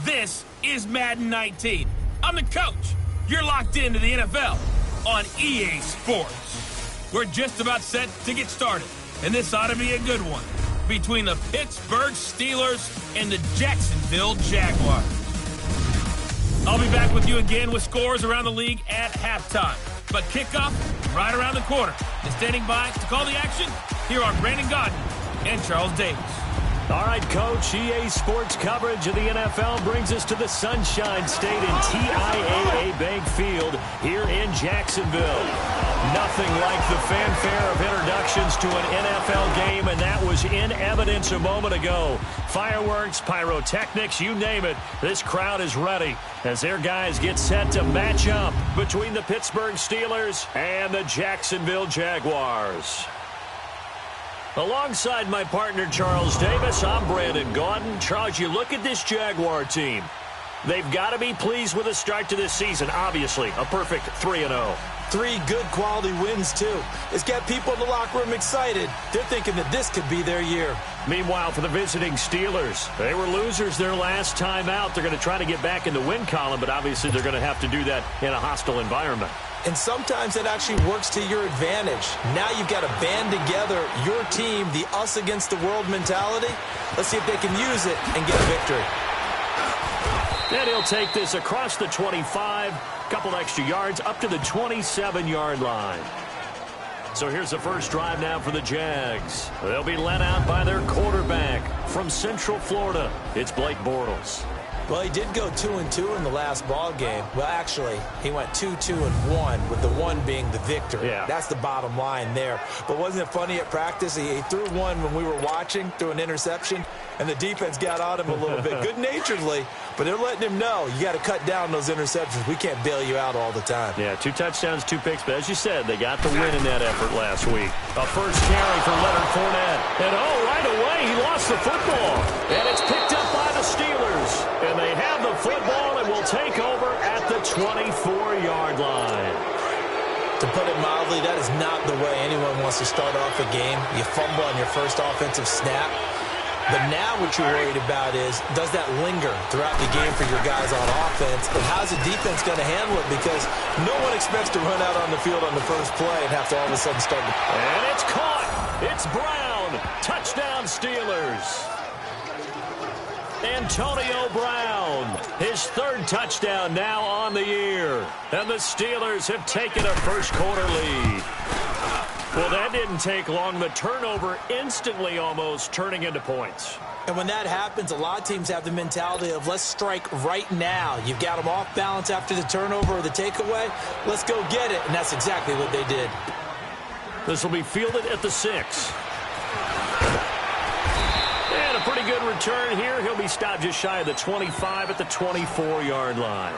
This is Madden 19. I'm the coach. You're locked into the NFL on EA Sports. We're just about set to get started, and this ought to be a good one between the Pittsburgh Steelers and the Jacksonville Jaguars. I'll be back with you again with scores around the league at halftime. But kickoff right around the corner. And standing by to call the action, here are Brandon Gaudin and Charles Davis. All right, Coach, EA Sports coverage of the NFL brings us to the Sunshine State in TIAA Bank Field here in Jacksonville. Nothing like the fanfare of introductions to an NFL game, and that was in evidence a moment ago. Fireworks, pyrotechnics, you name it, this crowd is ready as their guys get set to match up between the Pittsburgh Steelers and the Jacksonville Jaguars. Alongside my partner, Charles Davis, I'm Brandon Gaudin. Charles, you look at this Jaguar team. They've got to be pleased with the start to this season. Obviously, a perfect 3-0. 3 good quality wins, too. It's got people in the locker room excited. They're thinking that this could be their year. Meanwhile, for the visiting Steelers, they were losers their last time out. They're going to try to get back in the win column, but obviously they're going to have to do that in a hostile environment. And sometimes it actually works to your advantage. Now you've got to band together your team, the us against the world mentality. Let's see if they can use it and get a victory. And he'll take this across the 25, couple extra yards, up to the 27-yard line. So here's the first drive now for the Jags. They'll be led out by their quarterback from Central Florida. It's Blake Bortles. Well, he did go 2-2 in the last ball game. Well, actually, he went 2-2-1, with the 1 being the victory. Yeah. That's the bottom line there. But wasn't it funny at practice? He threw one when we were watching, threw an interception, and the defense got on him a little bit, good-naturedly. But they're letting him know, you got to cut down those interceptions. We can't bail you out all the time. Yeah, 2 touchdowns, 2 picks. But as you said, they got the win in that effort last week. A first carry for Leonard Fournette. And, right away, he lost the football. And it's picked up by the Steelers. And they have the football and will take over at the 24-yard line. To put it mildly, that is not the way anyone wants to start off a game. You fumble on your first offensive snap. But now what you're worried about is, does that linger throughout the game for your guys on offense? And how's the defense going to handle it? Because no one expects to run out on the field on the first play and have to all of a sudden start to... And it's caught. It's Brown. Touchdown, Steelers. Antonio Brown, his 3rd touchdown now on the year. And the Steelers have taken a first-quarter lead. Well, that didn't take long. The turnover instantly almost turning into points. And when that happens, a lot of teams have the mentality of, let's strike right now. You've got them off balance after the turnover or the takeaway. Let's go get it. And that's exactly what they did. This will be fielded at the 6. And a pretty good return here. He'll be stopped just shy of the 25 at the 24-yard line.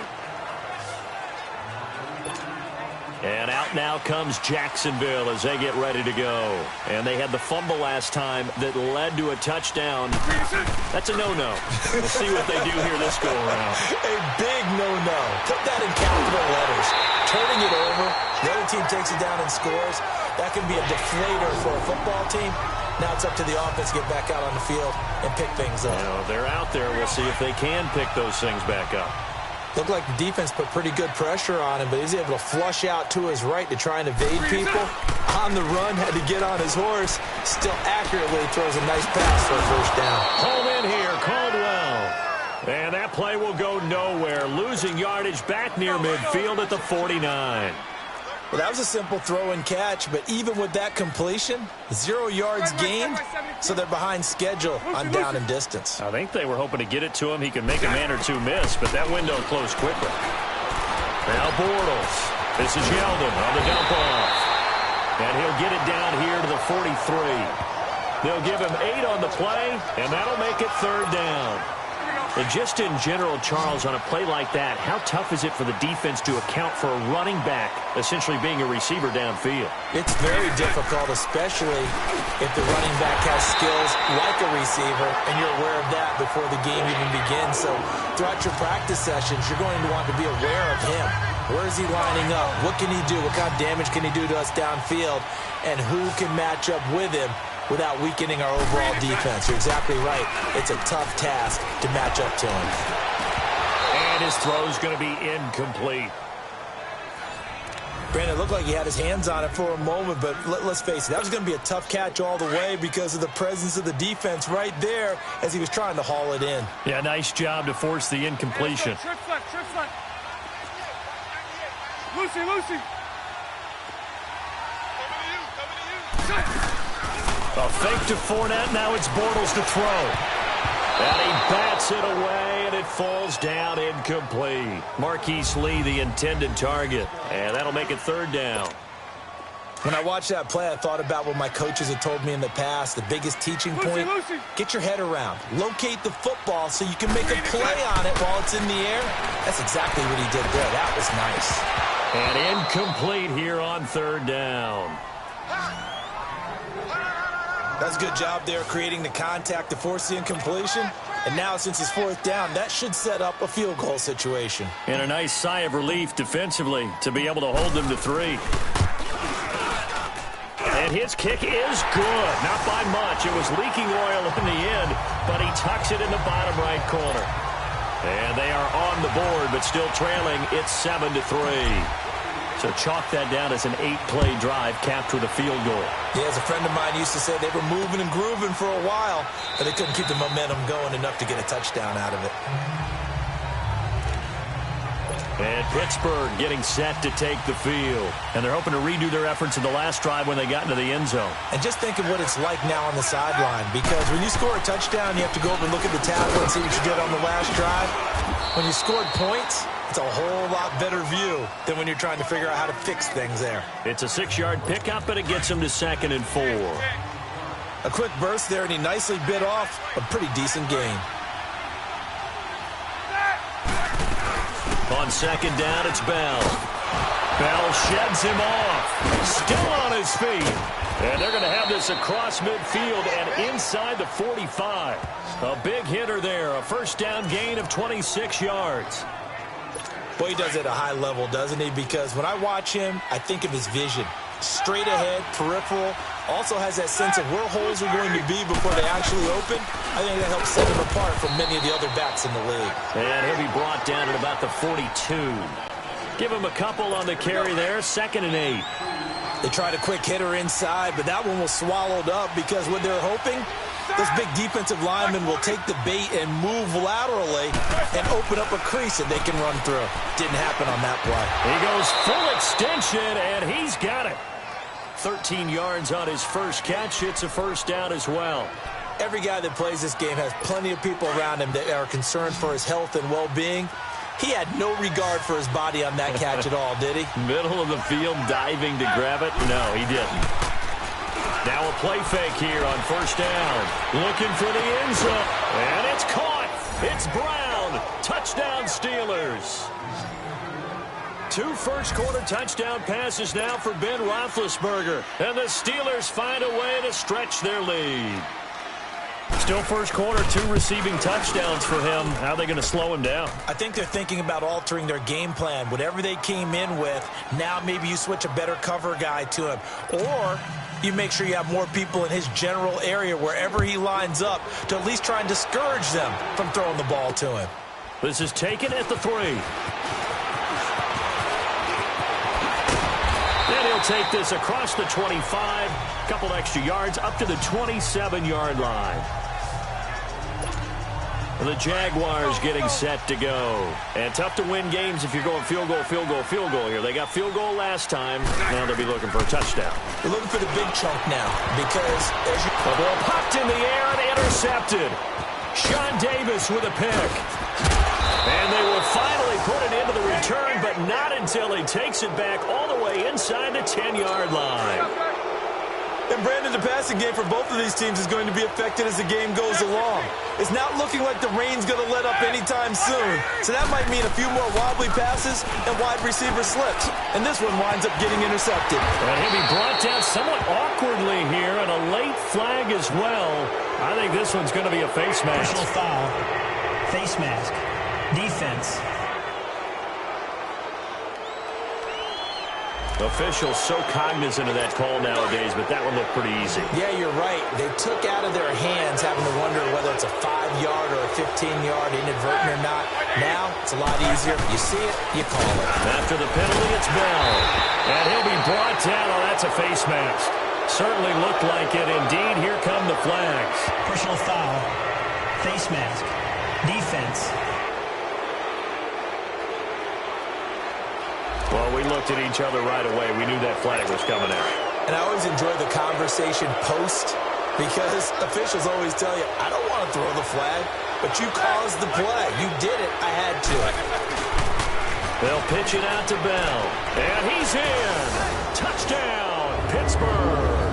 And out now comes Jacksonville as they get ready to go. And they had the fumble last time that led to a touchdown. That's a no-no. We'll see what they do here this go-around. A big no-no. Put that in capital letters. Turning it over, the other team takes it down and scores. That can be a deflator for a football team. Now it's up to the offense to get back out on the field and pick things up. They're out there. We'll see if they can pick those things back up. Looked like the defense put pretty good pressure on him, but he's able to flush out to his right to try and evade people. On the run, had to get on his horse. Still accurately throws a nice pass for a first down. Home in here, Caldwell. And that play will go nowhere. Losing yardage back near midfield at the 49. Well, that was a simple throw and catch, but even with that completion, 0 yards gained, so they're behind schedule on down and distance. I think they were hoping to get it to him. He could make a man or 2 miss, but that window closed quickly. Now Bortles. This is Yeldon on the dump off. And he'll get it down here to the 43. They'll give him 8 on the play, and that'll make it 3rd down. And just in general, Charles, on a play like that, how tough is it for the defense to account for a running back essentially being a receiver downfield? It's very difficult, especially if the running back has skills like a receiver, and you're aware of that before the game even begins. So throughout your practice sessions, you're going to want to be aware of him. Where is he lining up? What can he do? What kind of damage can he do to us downfield? And who can match up with him without weakening our overall defense. You're exactly right. It's a tough task to match up to him. And his throw's going to be incomplete. Brandon, it looked like he had his hands on it for a moment, but let's face it, that was going to be a tough catch all the way because of the presence of the defense right there as he was trying to haul it in. Yeah, nice job to force the incompletion. Trip flat. Lucy. A fake to Fournette. Now it's Bortles to throw. And he bats it away, and it falls down incomplete. Marquise Lee, the intended target. And that'll make it third down. When I watched that play, I thought about what my coaches had told me in the past. The biggest teaching point, get your head around. Locate the football so you can make a play on it while it's in the air. That's exactly what he did there. That was nice. And incomplete here on third down. That's a good job there creating the contact to force the incompletion. And now, since it's fourth down, that should set up a field goal situation. And a nice sigh of relief defensively to be able to hold them to 3. And his kick is good. Not by much. It was leaking oil in the end, but he tucks it in the bottom right corner. And they are on the board, but still trailing. It's 7-3. So chalk that down as an 8-play drive capped with a field goal. Yeah, as a friend of mine used to say, they were moving and grooving for a while, but they couldn't keep the momentum going enough to get a touchdown out of it. And Pittsburgh getting set to take the field. And they're hoping to redo their efforts in the last drive when they got into the end zone. And just think of what it's like now on the sideline, because when you score a touchdown, you have to go over and look at the tablet and see what you did on the last drive. When you scored points, it's a whole lot better view than when you're trying to figure out how to fix things there. It's a 6-yard pickup, and it gets him to 2nd and 4. A quick burst there, and he nicely bit off a pretty decent gain. On 2nd down, it's Bell. Bell sheds him off. Still on his feet. And they're going to have this across midfield and inside the 45. A big hitter there. A first down gain of 26 yards. Boy, he does it at a high level, doesn't he? Because when I watch him, I think of his vision. Straight ahead, peripheral. Also has that sense of where holes are going to be before they actually open. I think that helps set him apart from many of the other backs in the league. And he'll be brought down at about the 42. Give him a couple on the carry there. 2nd and 8. They tried a quick hitter inside, but that one was swallowed up because what they're hoping, this big defensive lineman will take the bait and move laterally and open up a crease that they can run through. Didn't happen on that play. He goes full extension, and he's got it. 13 yards on his first catch. It's a first down as well. Every guy that plays this game has plenty of people around him that are concerned for his health and well-being. He had no regard for his body on that catch at all, did he? Middle of the field, diving to grab it? No, he didn't. Now a play fake here on first down. Looking for the end zone. And it's caught. It's Brown. Touchdown, Steelers. 2 first-quarter touchdown passes now for Ben Roethlisberger. And the Steelers find a way to stretch their lead. Still first quarter, 2 receiving touchdowns for him. How are they going to slow him down? I think they're thinking about altering their game plan. Whatever they came in with, now maybe you switch a better cover guy to him. Or you make sure you have more people in his general area wherever he lines up to at least try and discourage them from throwing the ball to him. This is taken at the 3. And he'll take this across the 25. A couple extra yards up to the 27-yard line. The Jaguars getting set to go. And tough to win games if you're going field goal here. They got field goal last time. Now they'll be looking for a touchdown. They're looking for the big chunk now because as you... The ball popped in the air and intercepted. Sean Davis with a pick. And they will finally put it into the return, but not until he takes it back all the way inside the 10-yard line. And Brandon, the passing game for both of these teams is going to be affected as the game goes along. It's not looking like the rain's going to let up anytime soon. So that might mean a few more wobbly passes and wide receiver slips. And this one winds up getting intercepted. And he'll be brought down somewhat awkwardly here, and a late flag as well. I think this one's going to be a face mask. Personal foul, face mask, defense. Officials so cognizant of that call nowadays, but that one looked pretty easy. Yeah, you're right. They took out of their hands having to wonder whether it's a 5-yard or a 15-yard inadvertent or not. Now, it's a lot easier. You see it, you call it. After the penalty, it's Bell. And he'll be brought down. Oh, that's a face mask. Certainly looked like it. Indeed, here come the flags. Personal foul. Face mask. Defense. Well, we looked at each other right away. We knew that flag was coming out. And I always enjoy the conversation post because officials always tell you, I don't want to throw the flag, but you caused the play. You did it. I had to. They'll pitch it out to Bell. And he's in. Touchdown, Pittsburgh.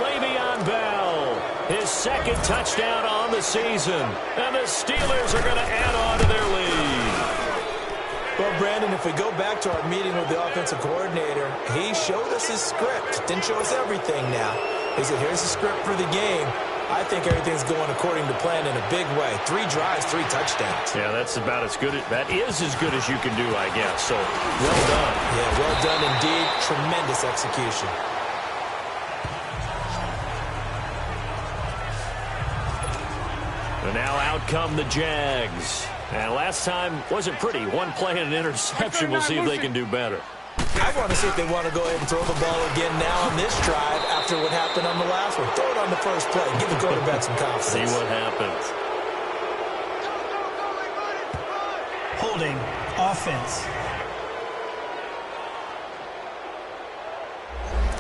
Le'Veon Bell, his second touchdown on the season. And the Steelers are going to add on to their lead. Well, Brandon, if we go back to our meeting with the offensive coordinator, he showed us his script. Didn't show us everything now. He said, here's the script for the game. I think everything's going according to plan in a big way. 3 drives, 3 touchdowns. Yeah, that's about as good. That is as good as you can do, I guess. So, well done. Yeah, well done indeed. Tremendous execution. And now out come the Jags. And last time wasn't pretty. One play and an interception. We'll see if they can do better. I want to see if they want to go ahead and throw the ball again now on this drive after what happened on the last one. Throw it on the first play. Give the quarterback some confidence. See what happens. Holding. Offense.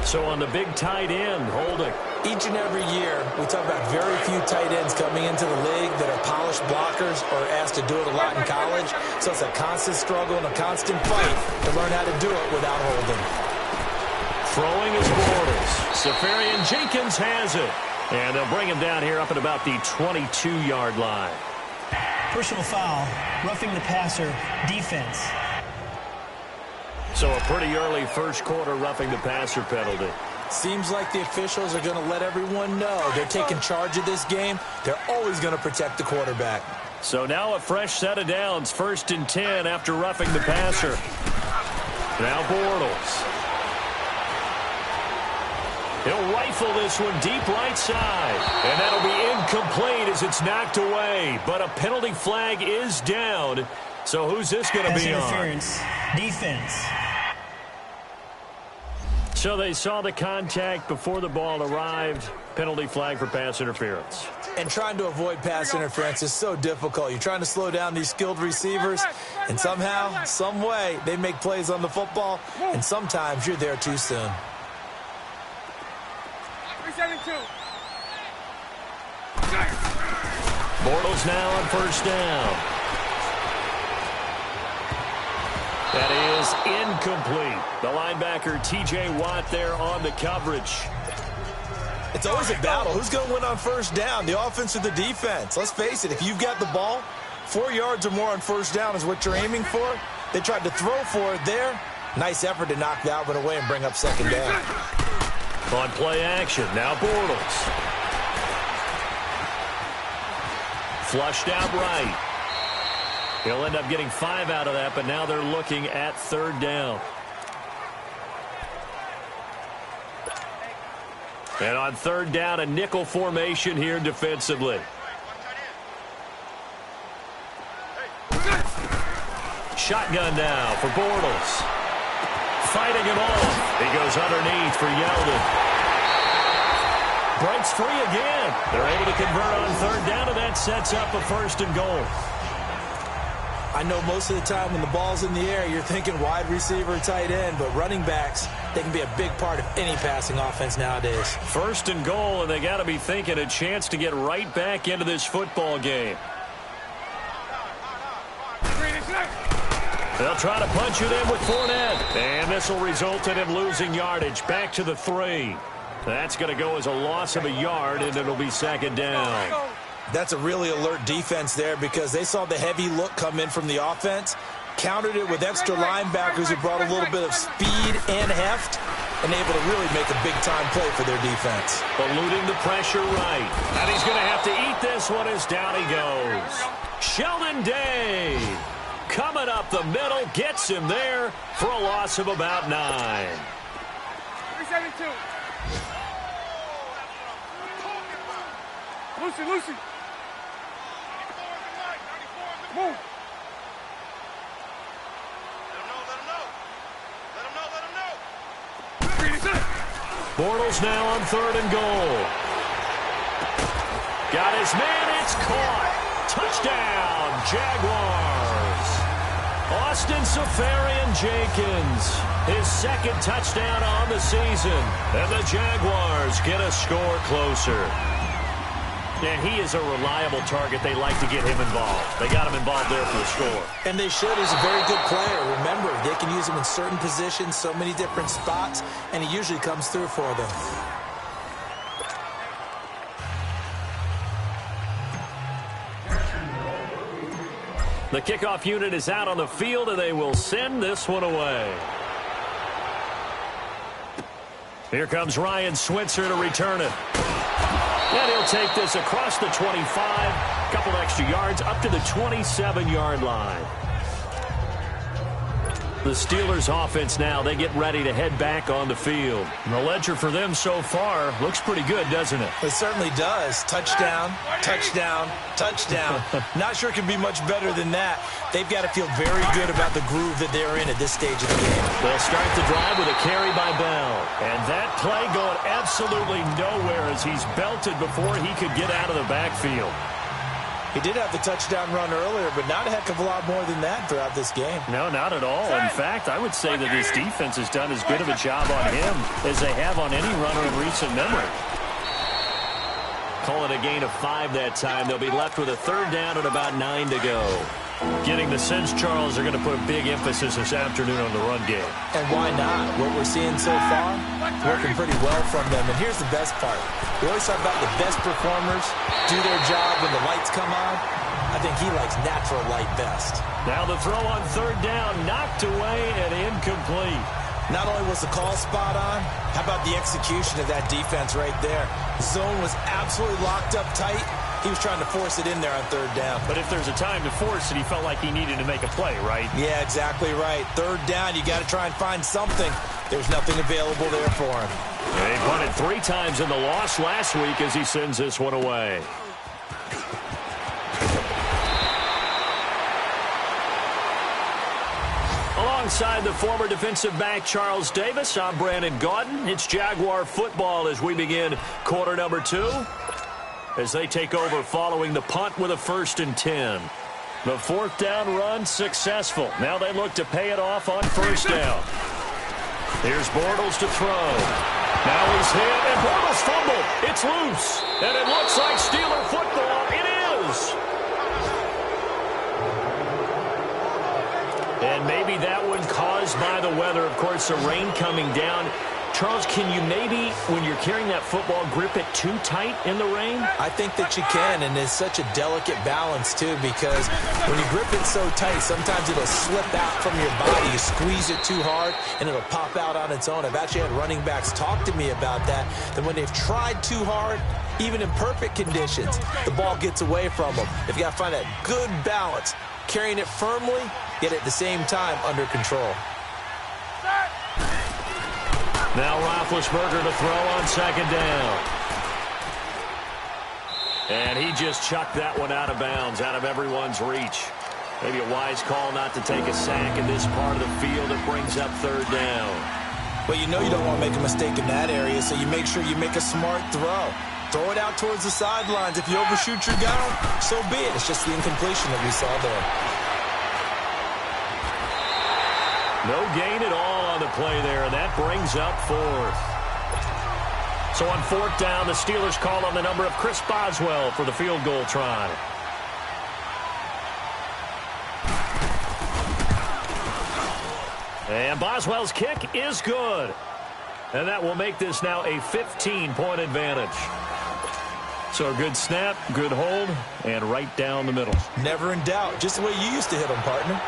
So on the big tight end, holding. Each and every year, we talk about very few tight ends coming into the league that are polished blockers or asked to do it a lot in college. So it's a constant struggle and a constant fight to learn how to do it without holding. Throwing is Bortles. Safarian Jenkins has it. And they'll bring him down here up at about the 22-yard line. Personal foul. Roughing the passer. Defense. So a pretty early first quarter roughing the passer penalty. Seems like the officials are going to let everyone know they're taking charge of this game. They're always going to protect the quarterback. So now a fresh set of downs. 1st and 10 after roughing the passer. Now Bortles. He'll rifle this one deep right side. And that'll be incomplete as it's knocked away. But a penalty flag is down. So who's this going to be on? Interference. Defense. So they saw the contact before the ball arrived. Penalty flag for pass interference. And trying to avoid pass interference is so difficult. You're trying to slow down these skilled receivers, and somehow, some way, they make plays on the football, and sometimes you're there too soon. Bortles now on 1st down. That is incomplete. The linebacker, T.J. Watt, there on the coverage. It's always a battle. Who's going to win on 1st down, the offense or the defense? Let's face it, if you've got the ball, 4 yards or more on 1st down is what you're aiming for. They tried to throw for it there. Nice effort to knock that one away and bring up 2nd down. On play action, now Bortles. Flushed out right. He'll end up getting 5 out of that, but now they're looking at 3rd down. And on 3rd down, a nickel formation here defensively. Shotgun now for Bortles. Fighting him off. He goes underneath for Yeldon. Breaks free again. They're able to convert on 3rd down, and that sets up a 1st and goal. I know most of the time when the ball's in the air, you're thinking wide receiver, tight end, but running backs, they can be a big part of any passing offense nowadays. 1st and goal, and they got to be thinking a chance to get right back into this football game. They'll try to punch it in with Fournette, and this will result in him losing yardage back to the 3. That's going to go as a loss of a yard, and it'll be 2nd down. That's a really alert defense there because they saw the heavy look come in from the offense, countered it with extra linebackers who brought a little bit of speed and heft, and able to really make a big-time play for their defense. Eluding the pressure right. And he's going to have to eat this one as down he goes. Sheldon Day coming up the middle, gets him there for a loss of about 9. 372. Lucy. Move. Bortles now on 3rd and goal. Got his man, it's caught. Touchdown, Jaguars. Austin Seferian-Jenkins, his 2nd touchdown on the season. And the Jaguars get a score closer. And he is a reliable target. They like to get him involved. They got him involved there for the score. And they should. He's a very good player. Remember, they can use him in certain positions, so many different spots, and he usually comes through for them. The kickoff unit is out on the field, and they will send this one away. Here comes Ryan Switzer to return it. And he'll take this across the 25, a couple extra yards, up to the 27-yard line. The Steelers offense now, they get ready to head back on the field. And the ledger for them so far looks pretty good, doesn't it? It certainly does. Touchdown, touchdown, touchdown. Not sure it can be much better than that. They've got to feel very good about the groove that they're in at this stage of the game. They'll start the drive with a carry by Bell. And that play going absolutely nowhere as he's belted before he could get out of the backfield. He did have the touchdown run earlier, but not a heck of a lot more than that throughout this game. No, not at all. In fact, I would say that this defense has done as good of a job on him as they have on any runner in recent memory. Call it a gain of 5 that time. They'll be left with a 3rd down and about 9 to go. Getting the sense, Charles, are going to put a big emphasis this afternoon on the run game. And why not? What we're seeing so far, working pretty well from them. And here's the best part. We always talk about the best performers do their job when the lights come on. I think he likes natural light best. Now the throw on 3rd down, knocked away and incomplete. Not only was the call spot on, how about the execution of that defense right there? Zone was absolutely locked up tight. He was trying to force it in there on 3rd down. But if there's a time to force it, he felt like he needed to make a play, right? Yeah, exactly right. 3rd down, you got to try and find something. There's nothing available there for him. They punted 3 times in the loss last week as he sends this one away. Alongside the former defensive back Charles Davis, I'm Brandon Gaudin. It's Jaguar football as we begin quarter number 2. As they take over following the punt with a 1st and 10. The 4th down run successful. Now they look to pay it off on 1st down. Here's Bortles to throw. Now he's hit, and Bortles fumbled. It's loose, and it looks like Steeler football. It is. And maybe that one caused by the weather. Of course, the rain coming down. Charles, can you maybe, when you're carrying that football, grip it too tight in the rain? I think that you can, and it's such a delicate balance, too, because when you grip it so tight, sometimes it'll slip out from your body. You squeeze it too hard, and it'll pop out on its own. I've actually had running backs talk to me about that when they've tried too hard, even in perfect conditions, the ball gets away from them. They've got to find that good balance, carrying it firmly, yet at the same time under control. Now Roethlisberger to throw on 2nd down. And he just chucked that one out of bounds, out of everyone's reach. Maybe a wise call not to take a sack in this part of the field. It brings up 3rd down. Well, you know you don't want to make a mistake in that area, so you make sure you make a smart throw. Throw it out towards the sidelines. If you overshoot your guy, so be it. It's just the incompletion that we saw there. No gain at all on the play there, and that brings up 4th. So on 4th down, the Steelers call on the number of Chris Boswell for the field goal try. And Boswell's kick is good. And that will make this now a 15-point advantage. So a good snap, good hold, and right down the middle. Never in doubt. Just the way you used to hit them, partner.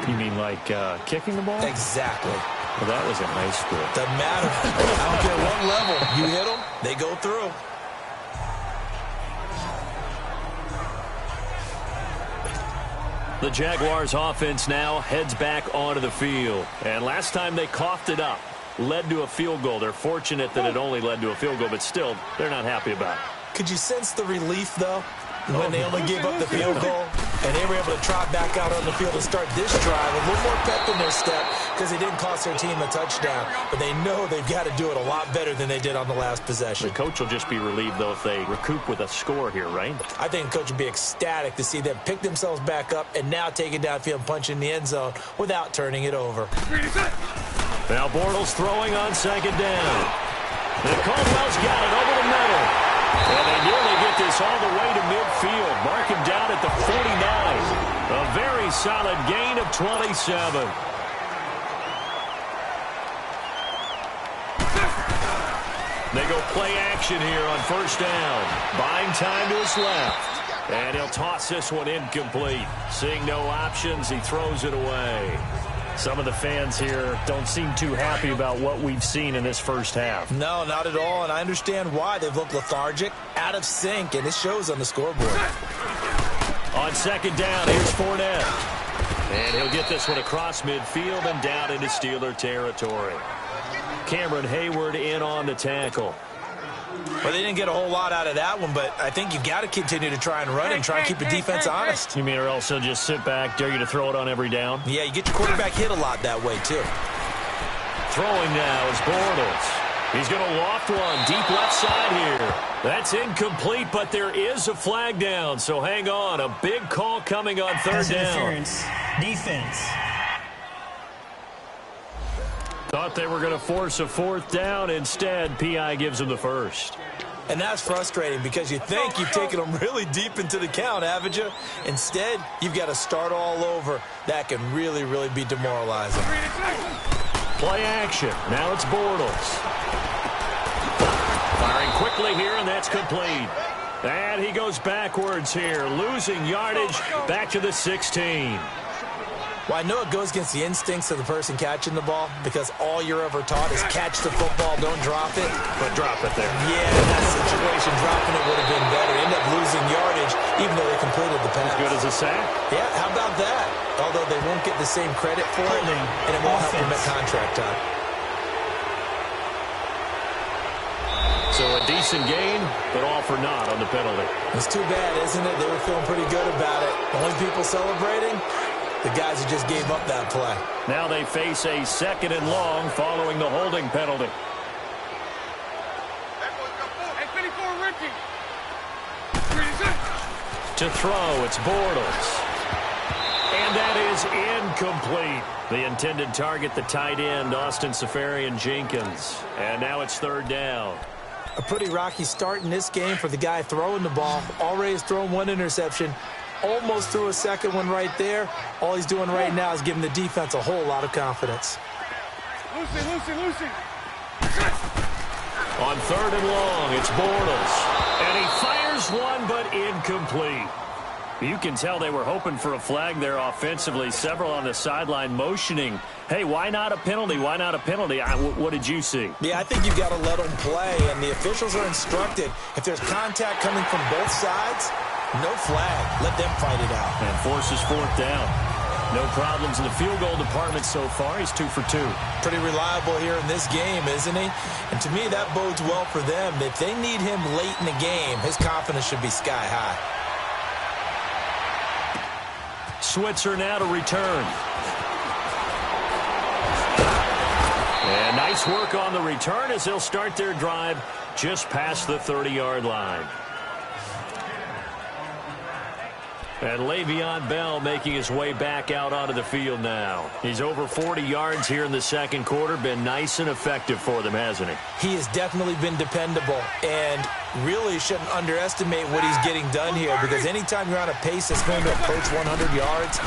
You mean like kicking the ball? Exactly. Well, that was in high school. Doesn't matter. I don't care what level. You hit them, they go through. The Jaguars offense now heads back onto the field. And last time they coughed it up, led to a field goal. They're fortunate that it only led to a field goal, but still, they're not happy about it. Could you sense the relief, though, when they only gave up the field goal and they were able to trot back out on the field and start this drive? A little more pep in their step because they didn't cost their team a touchdown, but they know they've got to do it a lot better than they did on the last possession. The coach will just be relieved, though, if they recoup with a score here, right? I think the coach would be ecstatic to see them pick themselves back up and now take it downfield and punch in the end zone without turning it over. Now Bortles throwing on second down. And Caldwell's got it over the middle. And they nearly get this all the way to midfield. Mark him down at the 49. A very solid gain of 27. They go play action here on first down. Buying time to his left. And he'll toss this one incomplete. Seeing no options, he throws it away. Some of the fans here don't seem too happy about what we've seen in this first half. No, not at all, and I understand why. They've looked lethargic, out of sync, and it shows on the scoreboard. On second down, here's Fournette. And he'll get this one across midfield and down into Steeler territory. Cameron Hayward in on the tackle. Well, they didn't get a whole lot out of that one, but I think you've got to continue to try and run and try and keep the defense honest. You mean or else they'll just sit back, dare you to throw it on every down? Yeah, you get your quarterback hit a lot that way, too. Throwing now is Bortles. He's going to loft one deep left side here. That's incomplete, but there is a flag down, so hang on. A big call coming on third down. Interference. Defense. Thought they were going to force a fourth down. Instead, P.I. gives them the first. And that's frustrating because you think you've taken them really deep into the count, haven't you? Instead, you've got to start all over. That can really, really be demoralizing. Play action. Now it's Bortles. Firing quickly here, and that's complete. And he goes backwards here, losing yardage back to the 16. Well, I know it goes against the instincts of the person catching the ball because all you're ever taught is catch the football, don't drop it. But drop it there. Yeah, in that situation, dropping it would have been better. End up losing yardage even though they completed the pass. As good as a sack? Yeah, how about that? Although they won't get the same credit for it, and it won't help them at contract time. So a decent gain, but all for naught on the penalty. It's too bad, isn't it? They were feeling pretty good about it. The only people celebrating, the guys who just gave up that play. Now they face a second and long following the holding penalty. To throw, it's Bortles. And that is incomplete. The intended target, the tight end, Austin Seferian-Jenkins. And now it's third down. A pretty rocky start in this game for the guy throwing the ball. Already has thrown one interception. Almost threw a second one right there. All he's doing right now is giving the defense a whole lot of confidence. Lucy. On third and long, it's Bortles. And he fires one, but incomplete. You can tell they were hoping for a flag there offensively. Several on the sideline motioning, hey, why not a penalty? Why not a penalty? What did you see? Yeah, I think you've got to let them play, and the officials are instructed. If there's contact coming from both sides, no flag. Let them fight it out. And forces fourth down. No problems in the field goal department so far. He's 2 for 2. Pretty reliable here in this game, isn't he? And to me, that bodes well for them. If they need him late in the game, his confidence should be sky high. Switzer now to return. And nice work on the return as they'll start their drive just past the 30-yard line. And Le'Veon Bell making his way back out onto the field now. He's over 40 yards here in the second quarter. Been nice and effective for them, hasn't he? He has definitely been dependable, and really shouldn't underestimate what he's getting done here, because anytime you're on a pace that's going to approach 100 yards,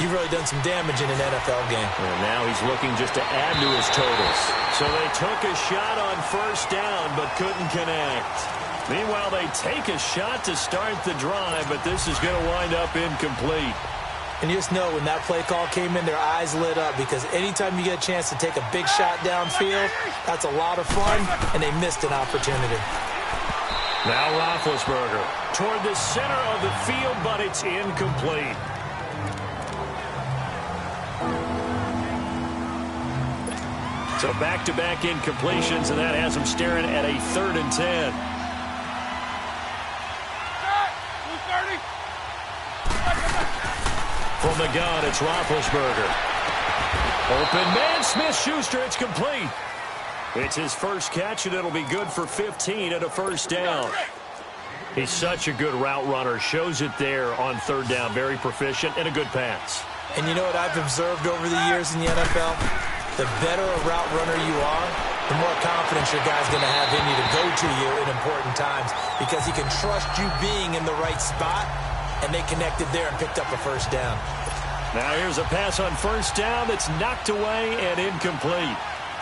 you've really done some damage in an NFL game. And now he's looking just to add to his totals. So they took a shot on first down, but couldn't connect. Meanwhile, they take a shot to start the drive, but this is going to wind up incomplete. And you just know when that play call came in, their eyes lit up, because anytime you get a chance to take a big shot downfield, that's a lot of fun, and they missed an opportunity. Now Roethlisberger toward the center of the field, but it's incomplete. So back-to-back incompletions, and that has them staring at a 3rd and 10. From the gun, it's Roethlisberger. Open man, Smith-Schuster, it's complete. It's his first catch, and it'll be good for 15 and a first down. He's such a good route runner. Shows it there on 3rd down. Very proficient and a good pass. And you know what I've observed over the years in the NFL? The better a route runner you are, the more confidence your guy's going to have in you to go to you in important times because he can trust you being in the right spot, and they connected there and picked up a first down. Now here's a pass on 1st down that's knocked away and incomplete.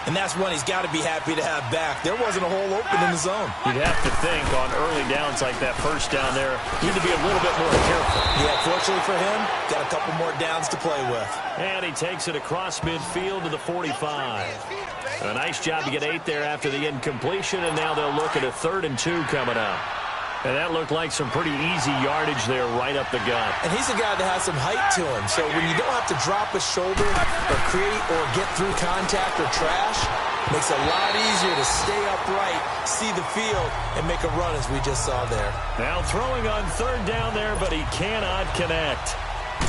And that's one he's got to be happy to have back. There wasn't a hole open in the zone. You'd have to think on early downs like that 1st down there, you need to be a little bit more careful. Yeah, fortunately for him, got a couple more downs to play with. And he takes it across midfield to the 45. A nice job to get 8 there after the incompletion, and now they'll look at a 3rd and 2 coming up. And that looked like some pretty easy yardage there right up the gut. And he's a guy that has some height to him. So when you don't have to drop a shoulder or create or get through contact or trash, makes it a lot easier to stay upright, see the field, and make a run as we just saw there. Now throwing on 3rd down there, but he cannot connect.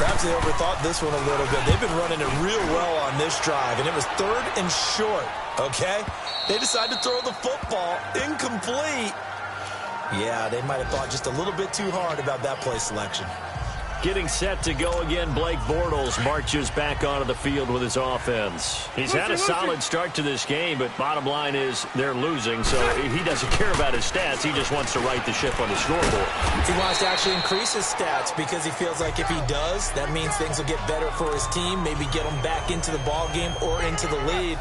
Perhaps they overthought this one a little bit. They've been running it real well on this drive, and it was 3rd and short, okay? They decided to throw the football incomplete. Yeah, they might have thought just a little bit too hard about that play selection. Getting set to go again, Blake Bortles marches back onto the field with his offense. He's had a solid start to this game, but bottom line is they're losing, so he doesn't care about his stats. He just wants to right the ship on the scoreboard. He wants to actually increase his stats because he feels like if he does, that means things will get better for his team, maybe get him back into the ball game or into the lead.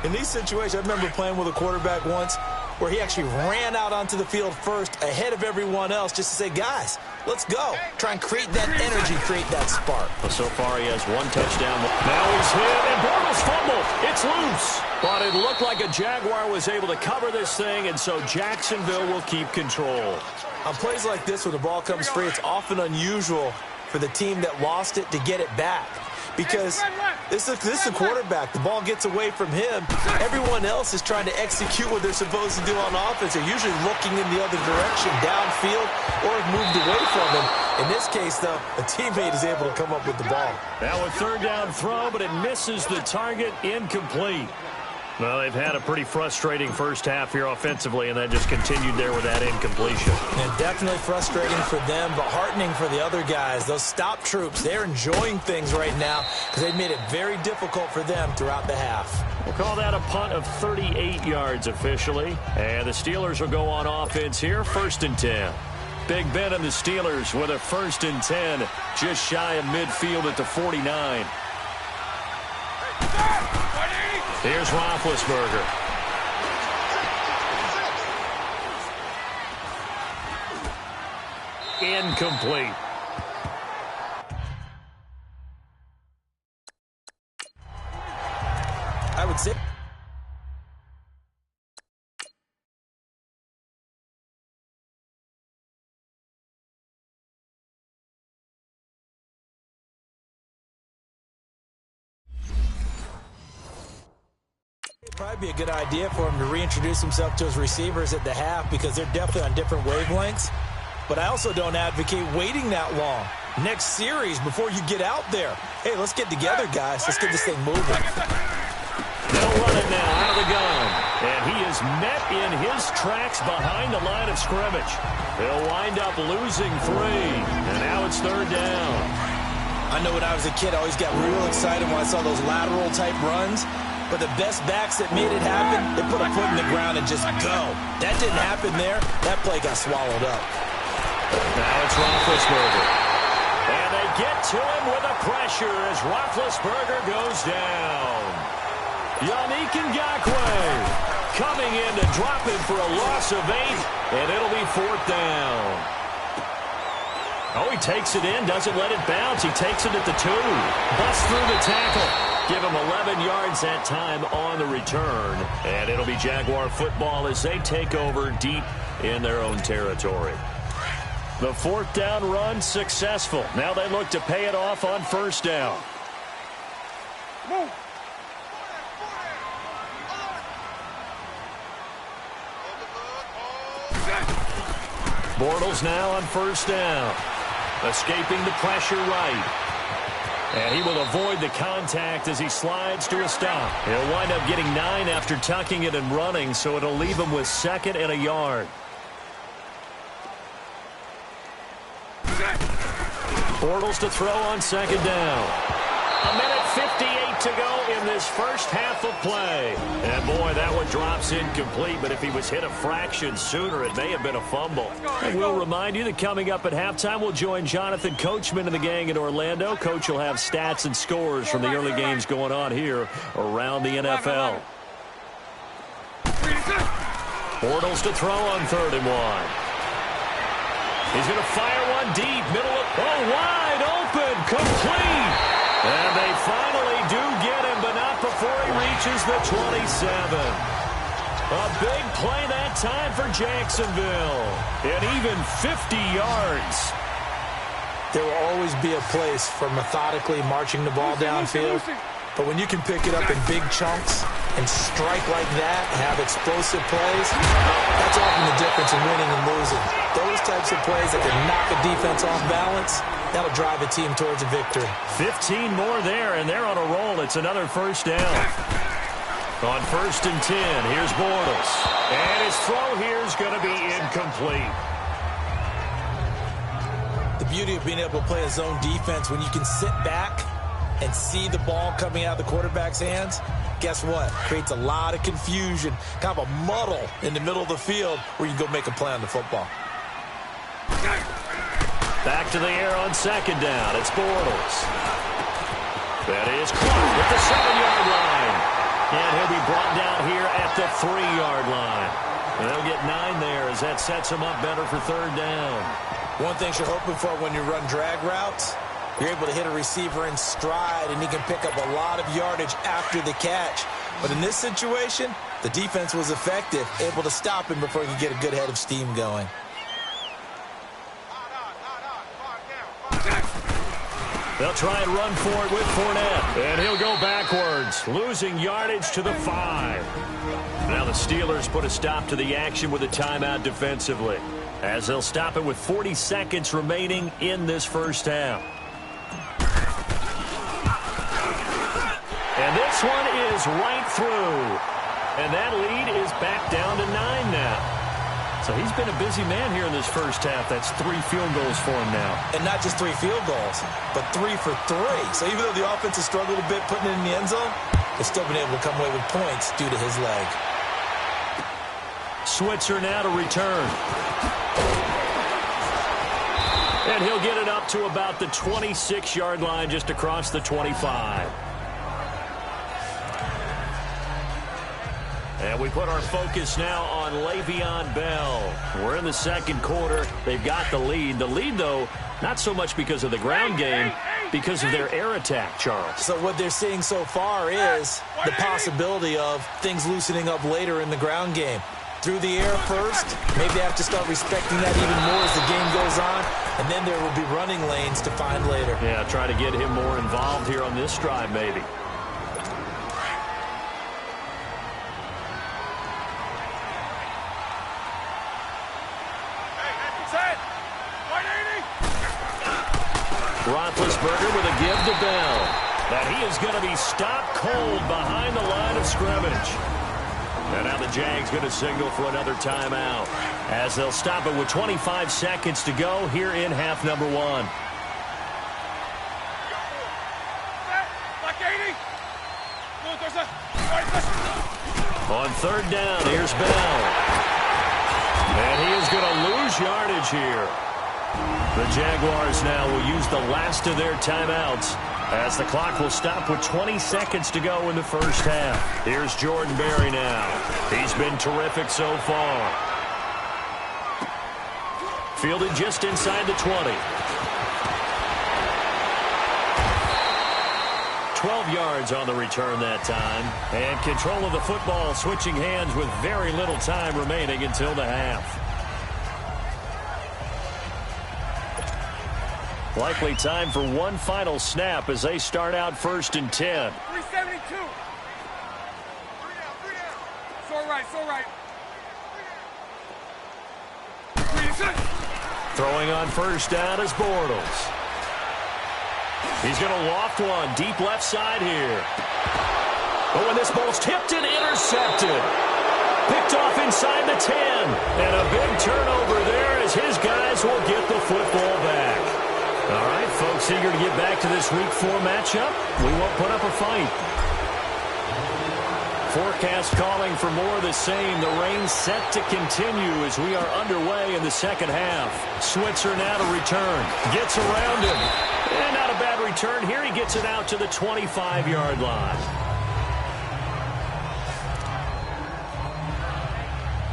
In these situations, I remember playing with a quarterback once where he actually ran out onto the field first ahead of everyone else just to say, guys, let's go. Try and create that energy, create that spark. Well, so far he has 1 touchdown. Now he's hit, and Bortles fumbled. It's loose. But it looked like a Jaguar was able to cover this thing, and so Jacksonville will keep control. On plays like this where the ball comes free, it's often unusual for the team that lost it to get it back. Because this is a quarterback. The ball gets away from him. Everyone else is trying to execute what they're supposed to do on offense. They're usually looking in the other direction, downfield, or have moved away from him. In this case, though, a teammate is able to come up with the ball. Now a 3rd down throw, but it misses the target, incomplete. Well, they've had a pretty frustrating first half here offensively, and that just continued there with that incompletion. And definitely frustrating for them, but heartening for the other guys. Those stop troops, they're enjoying things right now because they've made it very difficult for them throughout the half. We'll call that a punt of 38 yards officially. And the Steelers will go on offense here, 1st and 10. Big Ben and the Steelers with a 1st and 10, just shy of midfield at the 49. Here's Roethlisberger. Incomplete. I would say probably be a good idea for him to reintroduce himself to his receivers at the half because they're definitely on different wavelengths. But I also don't advocate waiting that long. Next series before you get out there. Hey, let's get together, guys. Let's get this thing moving. They'll run it now out of the gun. And he is met in his tracks behind the line of scrimmage. They'll wind up losing 3. And now it's 3rd down. I know when I was a kid, I always got real excited when I saw those lateral type runs. But the best backs that made it happen, they put a foot in the ground and just go. That didn't happen there. That play got swallowed up. Now it's Roethlisberger. And they get to him with the pressure as Roethlisberger goes down. Yannick Ngakoue coming in to drop it for a loss of 8, and it'll be 4th down. Oh, he takes it in, doesn't let it bounce. He takes it at the 2. Busts through the tackle. Give him 11 yards that time on the return. And it'll be Jaguar football as they take over deep in their own territory. The 4th down run successful. Now they look to pay it off on 1st down. Bortles now on first down. Escaping the pressure right. And he will avoid the contact as he slides to a stop. He'll wind up getting 9 after tucking it and running, so it'll leave him with 2nd and a yard. Bortles to throw on 2nd down. 1:58 to go in this first half of play. And boy, that one drops incomplete, but if he was hit a fraction sooner, it may have been a fumble. And we'll remind you that coming up at halftime, we'll join Jonathan Coachman and the gang in Orlando. Coach will have stats and scores from the early games going on here around the NFL. Bortles to throw on 3rd and 1. He's going to fire one deep, middle of, wide open, complete. And they finally do get him, but not before he reaches the 27. A big play that time for Jacksonville. And even 50 yards. There will always be a place for methodically marching the ball downfield. But when you can pick it up in big chunks and strike like that, have explosive plays, that's often the difference in winning and losing. Those types of plays that can knock a defense off balance, that'll drive a team towards a victory. 15 more there, and they're on a roll. It's another first down. On 1st and 10, here's Bortles. And his throw here is going to be incomplete. The beauty of being able to play a zone defense when you can sit back and see the ball coming out of the quarterback's hands, guess what? Creates a lot of confusion, kind of a muddle in the middle of the field where you can go make a play on the football. Back to the air on 2nd down. It's Bortles. That is caught at the 7-yard line. And he'll be brought down here at the 3-yard line. And they'll get 9 there as that sets him up better for 3rd down. One thing you're hoping for when you run drag routes, you're able to hit a receiver in stride, and he can pick up a lot of yardage after the catch. But in this situation, the defense was effective, able to stop him before he could get a good head of steam going. They'll try and run for it with Fournette. And he'll go backwards, losing yardage to the 5. Now the Steelers put a stop to the action with a timeout defensively, as they'll stop it with 40 seconds remaining in this first half. And this one is right through. And that lead is back down to 9 now. So he's been a busy man here in this first half. That's 3 field goals for him now. And not just 3 field goals, but 3 for 3. So even though the offense has struggled a bit putting it in the end zone, they've still been able to come away with points due to his leg. Switzer now to return. And he'll get it up to about the 26-yard line, just across the 25. And we put our focus now on Le'Veon Bell. We're in the 2nd quarter. They've got the lead. The lead, though, not so much because of the ground game, because of their air attack, Charles. So what they're seeing so far is the possibility of things loosening up later in the ground game. Through the air first, maybe they have to start respecting that even more as the game goes on, and then there will be running lanes to find later. Yeah, try to get him more involved here on this drive, maybe. Roethlisberger with a give to Bell. That he is going to be stopped cold behind the line of scrimmage. And now the Jags going to signal for another timeout, as they'll stop it with 25 seconds to go here in half number 1. On 3rd down, here's Bell. And he is going to lose yardage here. The Jaguars now will use the last of their timeouts, as the clock will stop with 20 seconds to go in the first half. Here's Jordan Berry now. He's been terrific so far. Fielded just inside the 20. 12 yards on the return that time. And control of the football switching hands with very little time remaining until the half. Likely time for one final snap as they start out 1st and 10. 372. 3 down. So right. 3 inside. Throwing on first down is Bortles. He's going to loft one deep left side here. But when this ball's tipped and intercepted. Picked off inside the 10. And a big turnover there as his guys will get the football back. All right, folks, eager to get back to this Week 4 matchup. We won't put up a fight. Forecast calling for more of the same. The rain set to continue as we are underway in the second half. Switzer now to return. Gets around him. And not a bad return here. He gets it out to the 25-yard line.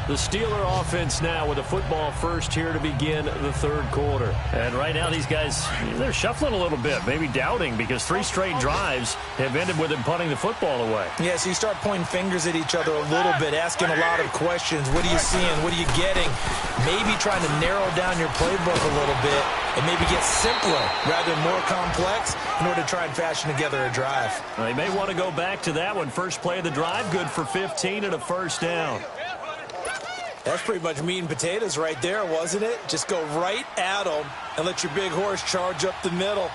The Steeler offense now with a football first here to begin the third quarter. And right now these guys, they're shuffling a little bit, maybe doubting because 3 straight drives have ended with them punting the football away. Yeah, so you start pointing fingers at each other a little bit, asking a lot of questions. What are you seeing? What are you getting? Maybe trying to narrow down your playbook a little bit and maybe get simpler rather than more complex in order to try and fashion together a drive. Well, they may want to go back to that one. First play of the drive, good for 15 and a first down. That's pretty much meat and potatoes right there, wasn't it? Just go right at them and let your big horse charge up the middle.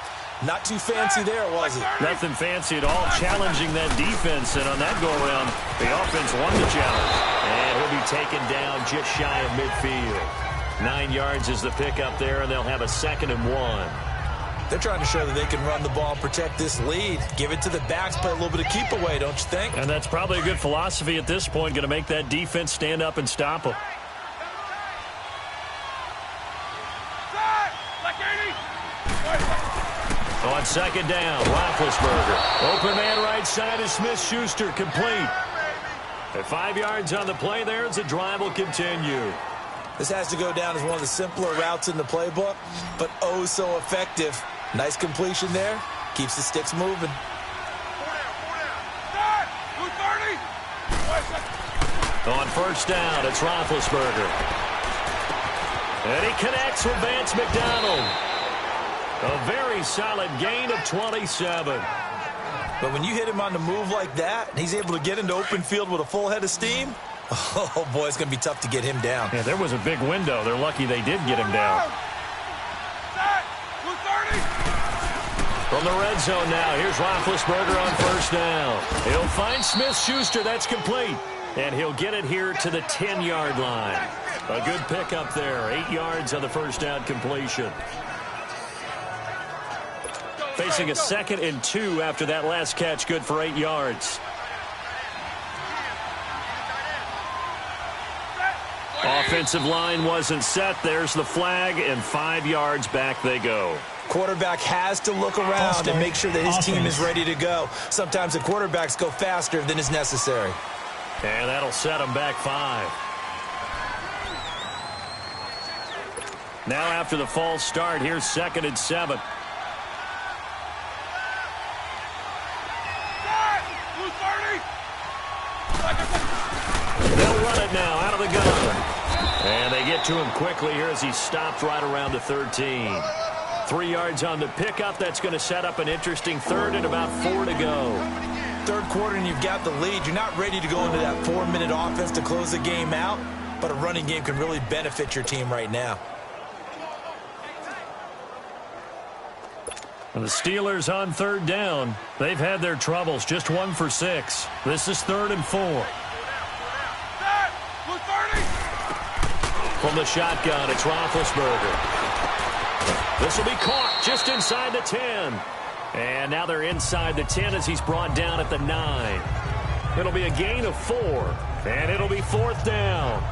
Not too fancy there, was it? Nothing fancy at all. Challenging that defense, and on that go-around, the offense won the challenge. And he'll be taken down just shy of midfield. 9 yards is the pickup there, and they'll have a 2nd and 1. They're trying to show that they can run the ball and protect this lead. Give it to the backs, play a little bit of keep away, don't you think? And that's probably a good philosophy at this point, going to make that defense stand up and stop them. On 2nd down, Roethlisberger. Open man right side is Smith-Schuster, complete. At 5 yards on the play there as the drive will continue. This has to go down as one of the simpler routes in the playbook, but oh so effective. Nice completion there. Keeps the sticks moving. On first down, it's Roethlisberger. And he connects with Vance McDonald. A very solid gain of 27. But when you hit him on the move like that, and he's able to get into open field with a full head of steam, oh, boy, it's going to be tough to get him down. Yeah, there was a big window. They're lucky they did get him down. From the red zone now, here's Roethlisberger on first down. He'll find Smith-Schuster. That's complete. And he'll get it here to the 10-yard line. A good pickup there. 8 yards on the first down completion. Facing a 2nd and 2 after that last catch, good for 8 yards. Offensive line wasn't set. There's the flag, and 5 yards back they go. Quarterback has to look around and make sure that his team is ready to go. Sometimes the quarterbacks go faster than is necessary. And that'll set them back 5. Now after the false start, here's 2nd and 7. They'll run it now out of the gun. And they get to him quickly here as he stopped right around the 13. 3 yards on the pickup. That's going to set up an interesting 3rd and about 4 to go. Third quarter and you've got the lead. You're not ready to go into that 4-minute offense to close the game out, but a running game can really benefit your team right now. And the Steelers on 3rd down. They've had their troubles. Just 1 for 6. This is 3rd and 4. From the shotgun, it's Roethlisberger. This will be caught just inside the 10. And now they're inside the 10 as he's brought down at the 9. It'll be a gain of 4. And it'll be 4th down.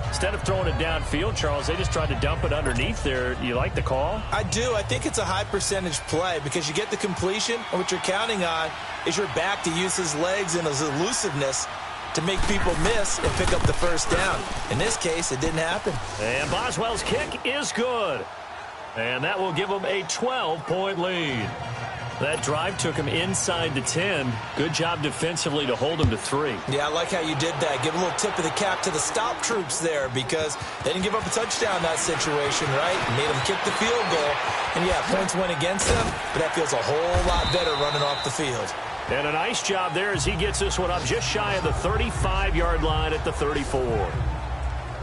Instead of throwing it downfield, Charles, they just tried to dump it underneath there. You like the call? I do. I think it's a high percentage play because you get the completion, and what you're counting on is your back to use his legs and his elusiveness to make people miss and pick up the first down. In this case, it didn't happen. And Boswell's kick is good. And that will give them a 12-point lead. That drive took him inside the 10. Good job defensively to hold him to 3. Yeah, I like how you did that. Give a little tip of the cap to the stop troops there because they didn't give up a touchdown in that situation, right? Made them kick the field goal. And, yeah, points went against them, but that feels a whole lot better running off the field. And a nice job there as he gets this one up just shy of the 35-yard line at the 34.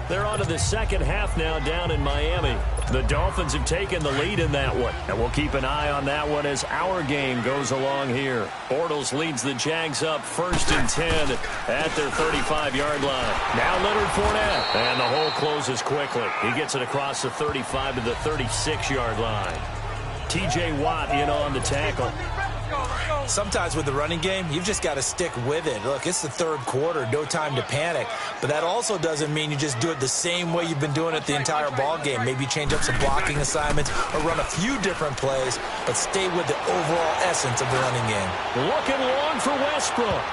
They're on to the second half now down in Miami. The Dolphins have taken the lead in that one, and we'll keep an eye on that one as our game goes along here. Bortles leads the Jags up 1st and 10 at their 35-yard line. Now Leonard Fournette, and the hole closes quickly. He gets it across the 35 to the 36-yard line. T.J. Watt in on the tackle. Sometimes with the running game, you've just got to stick with it. Look, it's the 3rd quarter, no time to panic. But that also doesn't mean you just do it the same way you've been doing it the entire ball game. Maybe change up some blocking assignments or run a few different plays, but stay with the overall essence of the running game. Looking long for Westbrook.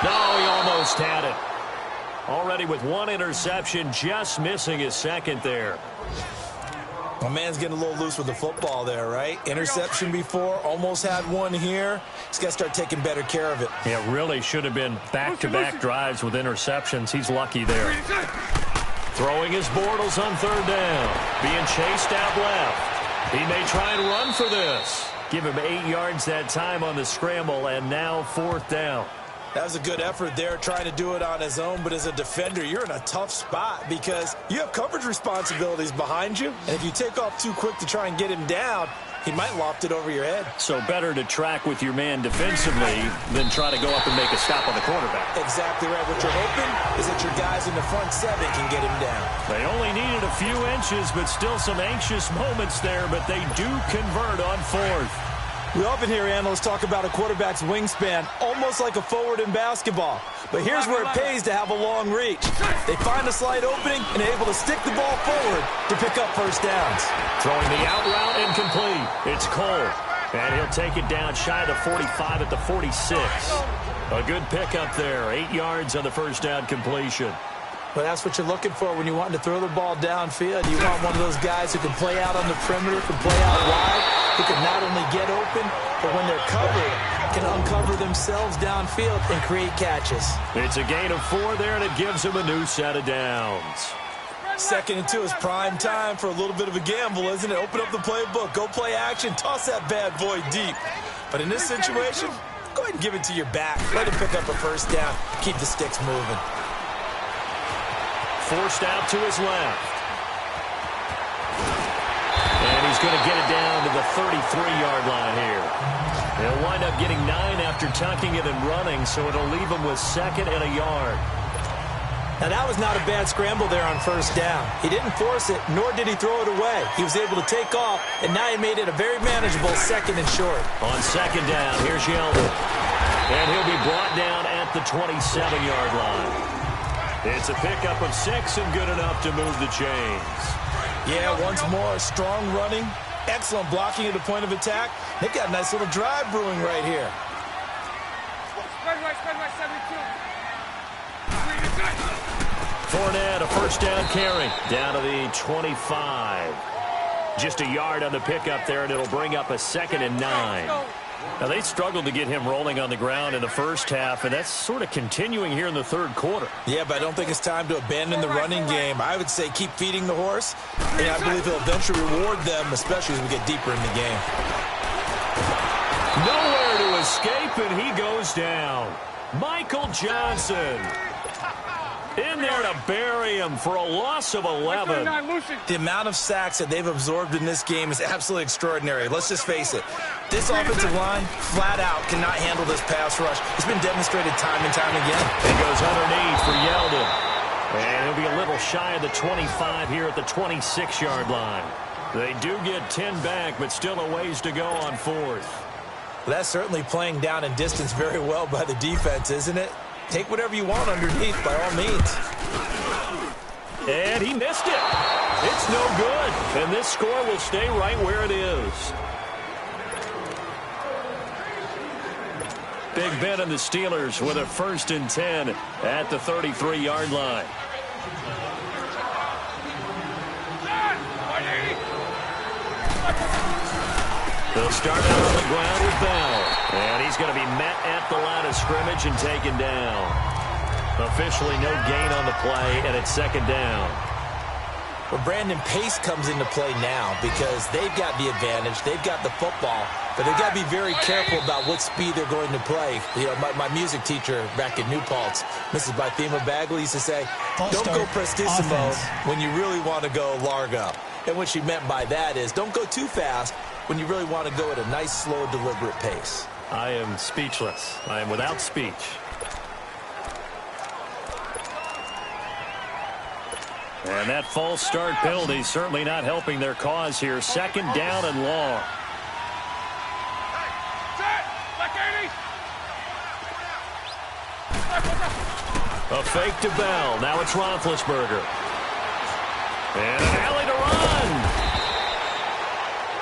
No, he almost had it. Already with 1 interception, just missing his 2nd there. My man's getting a little loose with the football there, right? Interception before, almost had one here. He's got to start taking better care of it. It really should have been back-to-back drives with interceptions. He's lucky there. Throwing his Bortles on 3rd down. Being chased out left. He may try and run for this. Give him 8 yards that time on the scramble, and now 4th down. That was a good effort there, trying to do it on his own. But as a defender, you're in a tough spot because you have coverage responsibilities behind you. And if you take off too quick to try and get him down, he might loft it over your head. So better to track with your man defensively than try to go up and make a stop on the quarterback. Exactly right. What you're hoping is that your guys in the front 7 can get him down. They only needed a few inches, but still some anxious moments there. But they do convert on 4th. We often hear analysts talk about a quarterback's wingspan, almost like a forward in basketball. But here's where it pays to have a long reach. They find a slight opening and are able to stick the ball forward to pick up 1st downs. Throwing the out route incomplete. It's Cole. And he'll take it down shy of the 45 at the 46. A good pickup there. 8 yards on the 1st down completion. But that's what you're looking for when you want to throw the ball downfield. You want one of those guys who can play out on the perimeter, can play out wide, who can not only get open, but when they're covered, can uncover themselves downfield and create catches. It's a gain of 4 there, and it gives them a new set of downs. 2nd and 2 is prime time for a little bit of a gamble, isn't it? Open up the playbook, go play action, toss that bad boy deep. But in this situation, go ahead and give it to your back. Let him pick up a 1st down, keep the sticks moving. Forced out to his left. And he's going to get it down to the 33-yard line here. He'll wind up getting 9 after tucking it and running, so it'll leave him with 2nd and a yard. Now, that was not a bad scramble there on 1st down. He didn't force it, nor did he throw it away. He was able to take off, and now he made it a very manageable 2nd and short. On 2nd down, here's Yeldon. And he'll be brought down at the 27-yard line. It's a pickup of 6 and good enough to move the chains. Yeah, once more, strong running, excellent blocking at the point of attack. They've got a nice little drive brewing right here. Spread right, 72. Fournette, a 1st down carry, down to the 25. Just a yard on the pickup there, and it'll bring up a 2nd and 9. Now, they struggled to get him rolling on the ground in the 1st half, and that's sort of continuing here in the 3rd quarter. Yeah, but I don't think it's time to abandon the running game. I would say keep feeding the horse, and I believe he'll eventually reward them, especially as we get deeper in the game. Nowhere to escape, and he goes down. Michael Johnson in there to bury him for a loss of 11. The amount of sacks that they've absorbed in this game is absolutely extraordinary. Let's just face it. This offensive line, flat out, cannot handle this pass rush. It's been demonstrated time and time again. He goes underneath for Yeldon. And he'll be a little shy of the 25 here at the 26-yard line. They do get 10 back, but still a ways to go on 4th. Well, that's certainly playing down in distance very well by the defense, isn't it? Take whatever you want underneath, by all means. And he missed it. It's no good. And this score will stay right where it is. Big Ben and the Steelers with a 1st and 10 at the 33-yard line. They'll start out on the ground with Bell. And he's going to be met at the line of scrimmage and taken down. Officially no gain on the play, and it's 2nd down. Well, Brandon, pace comes into play now because they've got the advantage. They've got the football, but they've got to be very careful about what speed they're going to play. You know, my music teacher back at New Paltz, Mrs. Bythema Bagley, used to say, don't go prestissimo when you really want to go largo. And what she meant by that is don't go too fast when you really want to go at a nice, slow, deliberate pace. I am speechless. I am without speech. And that false start penalty certainly not helping their cause here. Second down and long. A fake to Bell. Now it's Roethlisberger. And an alley to run.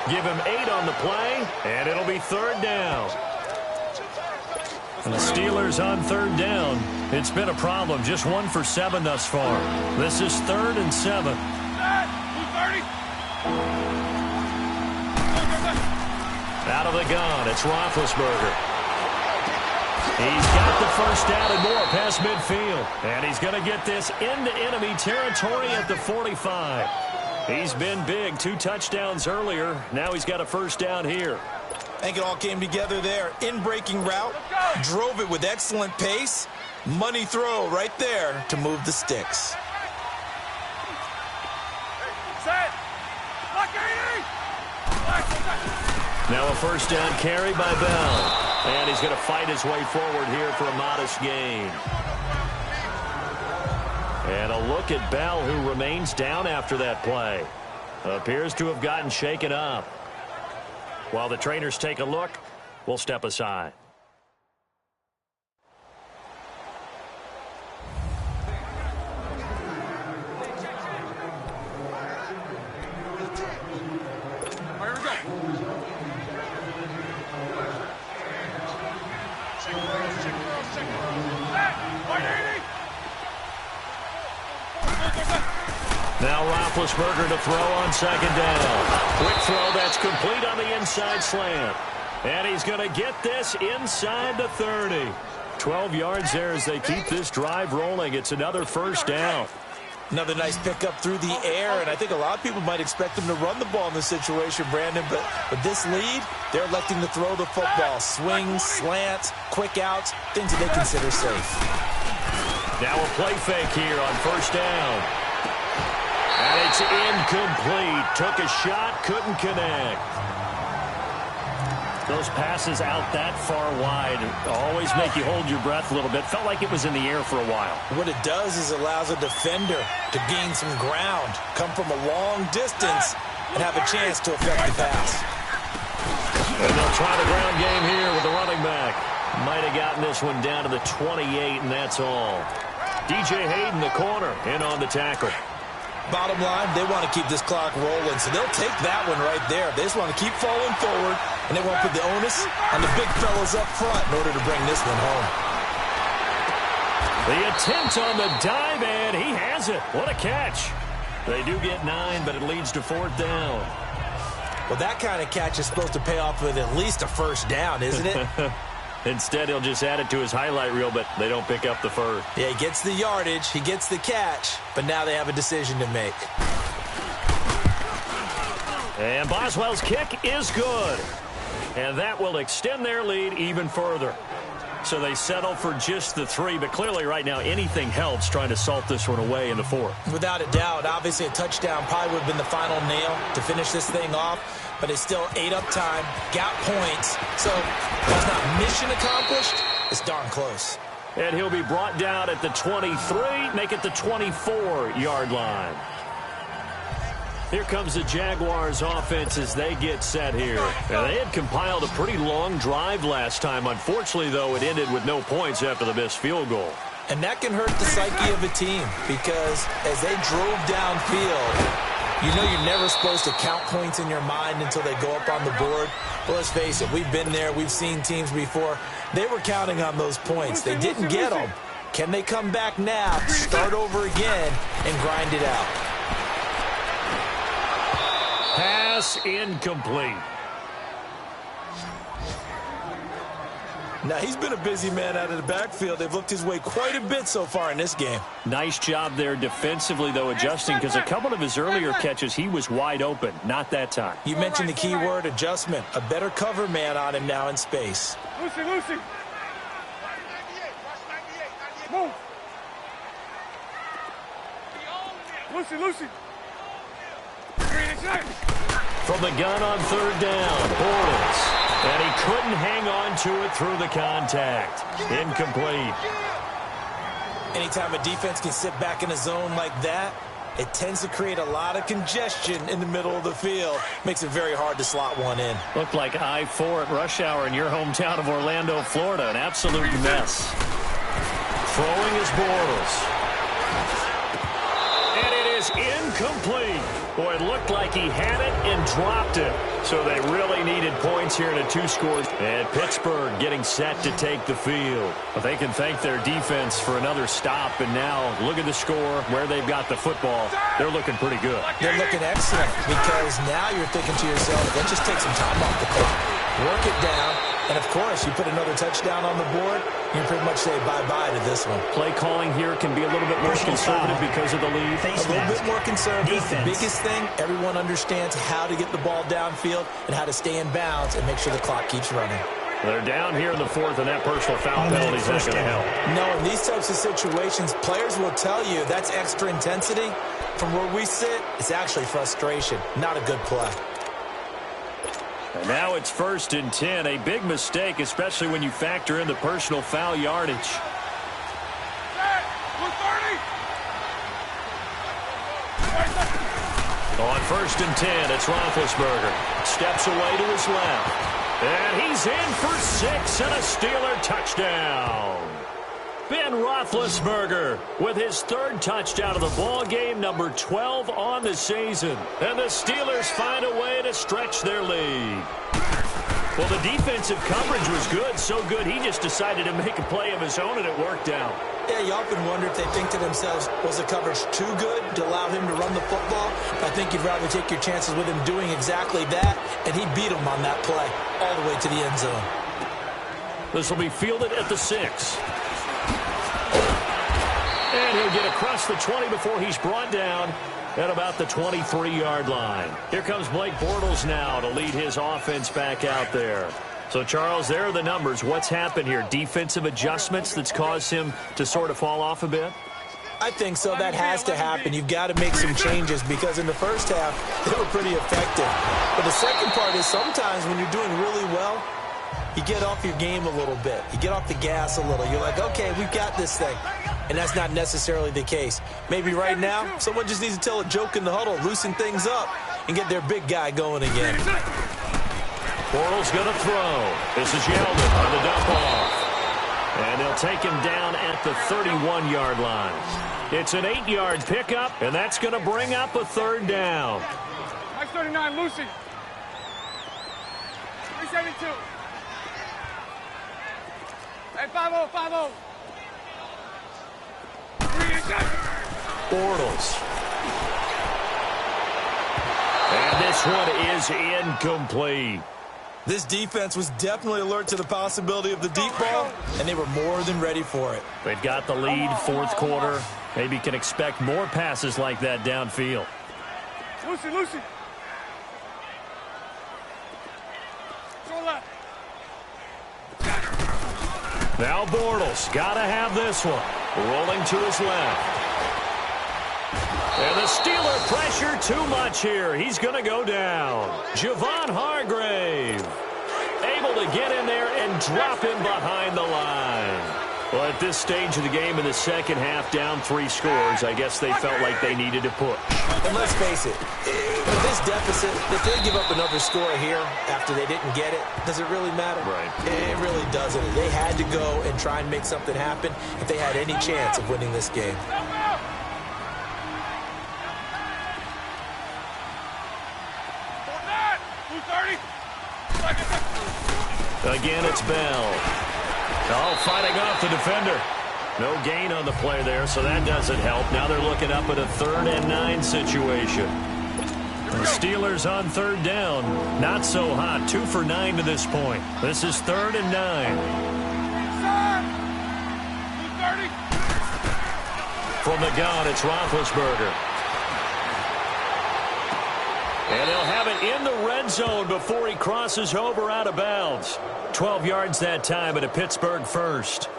Give him 8 on the play, and it'll be third down. And the Steelers on third down. It's been a problem. Just 1 for 7 thus far. This is 3rd and 7. Out of the gun, it's Roethlisberger. He's got the first down and more past midfield. And he's going to get this into enemy territory at the 45. He's been big. 2 touchdowns earlier. Now he's got a first down here. I think it all came together there. In-breaking route. Drove it with excellent pace. Money throw right there to move the sticks. Now a first down carry by Bell. And he's going to fight his way forward here for a modest gain. And a look at Bell, who remains down after that play. Appears to have gotten shaken up. While the trainers take a look, we'll step aside. Now Roethlisberger to throw on second down. Quick throw that's complete on the inside slant. And he's going to get this inside the 30. 12 yards there as they keep this drive rolling. It's another first down. Another nice pickup through the air, and I think a lot of people might expect them to run the ball in this situation, Brandon, but with this lead, they're electing to throw the football. Swings, slants, quick outs, things that they consider safe. Now a play fake here on first down. And it's incomplete. Took a shot, couldn't connect. Those passes out that far wide always make you hold your breath a little bit. Felt like it was in the air for a while. What it does is allows a defender to gain some ground, come from a long distance, and have a chance to affect the pass. And they'll try the ground game here with the running back. Might have gotten this one down to the 28, and that's all. DJ Hayden, the corner, in on the tackle. Bottom line, they want to keep this clock rolling, so they'll take that one right there. They just want to keep falling forward, and they want to put the onus on the big fellas up front in order to bring this one home. The attempt on the dive, and he has it. What a catch. They do get 9, but it leads to 4th down. Well, that kind of catch is supposed to pay off with at least a first down, isn't it? Instead, he'll just add it to his highlight reel, but they don't pick up the first. Yeah, he gets the yardage, he gets the catch, but now they have a decision to make. And Boswell's kick is good. And that will extend their lead even further. So they settle for just the 3, but clearly right now anything helps trying to salt this one away in the 4th. Without a doubt, obviously a touchdown probably would have been the final nail to finish this thing off. But it's still ate up time, got points. So while it's not mission accomplished, it's darn close. And he'll be brought down at the 23, make it the 24-yard line. Here comes the Jaguars offense as they get set here. Now, they had compiled a pretty long drive last time. Unfortunately, though, it ended with no points after the missed field goal. And that can hurt the psyche of a team because as they drove downfield, you know you're never supposed to count points in your mind until they go up on the board. Well, let's face it, we've been there. We've seen teams before. They were counting on those points. They didn't get them. Can they come back now, start over again, and grind it out? Pass incomplete. Now, he's been a busy man out of the backfield. They've looked his way quite a bit so far in this game. Nice job there defensively, though, adjusting, because a couple of his earlier catches, he was wide open. Not that time. You mentioned the key word, adjustment. A better cover man on him now in space. Lucy, Lucy. Move. Lucy, Lucy. Green. From the gun on third down, Bortles. And he couldn't hang on to it through the contact. Incomplete. Anytime a defense can sit back in a zone like that, it tends to create a lot of congestion in the middle of the field. Makes it very hard to slot one in. Looked like I-4 at rush hour in your hometown of Orlando, Florida. An absolute mess. Throwing is Bortles. And it is incomplete. Boy, it looked like he had it and dropped it. So they really needed points here in a two-score. And Pittsburgh getting set to take the field. But they can thank their defense for another stop. And now look at the score, where they've got the football. They're looking pretty good. They're looking excellent because now you're thinking to yourself, let's just take some time off the clock. Work it down. And, of course, you put another touchdown on the board, you can pretty much say bye-bye to this one. Play calling here can be a little bit more conservative because of the lead. A little bit more conservative. The biggest thing, everyone understands how to get the ball downfield and how to stay in bounds and make sure the clock keeps running. They're down here in the fourth, and that personal foul penalty is not going to help. No, in these types of situations, players will tell you that's extra intensity. From where we sit, it's actually frustration, not a good play. And now it's 1st and 10. A big mistake, especially when you factor in the personal foul yardage. On 1st and 10, it's Roethlisberger. Steps away to his left. And he's in for 6 and a Steeler touchdown. Ben Roethlisberger with his 3rd touchdown of the ball game, number 12 on the season. And the Steelers find a way to stretch their lead. Well, the defensive coverage was good, so good he just decided to make a play of his own, and it worked out. Yeah, you often wonder if they think to themselves, was the coverage too good to allow him to run the football? I think you'd rather take your chances with him doing exactly that, and he beat him on that play all the way to the end zone. This will be fielded at the 6. And he'll get across the 20 before he's brought down at about the 23-yard line. Here comes Blake Bortles now to lead his offense back out there. So, Charles, there are the numbers. What's happened here? Defensive adjustments that's caused him to sort of fall off a bit? I think so. That has to happen. You've got to make some changes because in the first half, they were pretty effective. But the second part is sometimes when you're doing really well, you get off your game a little bit. You get off the gas a little. You're like, okay, we've got this thing. And that's not necessarily the case. Maybe right now, someone just needs to tell a joke in the huddle, loosen things up, and get their big guy going again. Bortles going to throw. This is Yeldon on the dump off. And they'll take him down at the 31-yard line. It's an 8-yard pickup, and that's going to bring up a 3rd down. Nice 39, Lucy. 372. Hey, 5-0, 5-0. Bortles. And this one is incomplete. This defense was definitely alert to the possibility of the deep ball, and they were more than ready for it. They've got the lead, 4th quarter. Maybe can expect more passes like that downfield. Lucy, Lucy. Go left. Now Bortles, gotta have this one. Rolling to his left. And the Steeler pressure too much here. He's going to go down. Javon Hargrave able to get in there and drop him behind the line. Well, at this stage of the game in the second half, down 3 scores, I guess they felt like they needed to push. And let's face it, with this deficit, if they give up another score here after they didn't get it, does it really matter? Right. It really doesn't. They had to go and try and make something happen if they had any chance of winning this game. Again, it's Bell. Oh, fighting off the defender. No gain on the play there, so that doesn't help. Now they're looking up at a 3rd and 9 situation. The Steelers on 3rd down. Not so hot. 2 for 9 to this point. This is 3rd and 9. From the gun, it's Roethlisberger. And they'll have it in the red zone before he crosses over out of bounds. 12 yards that time at a Pittsburgh 1st.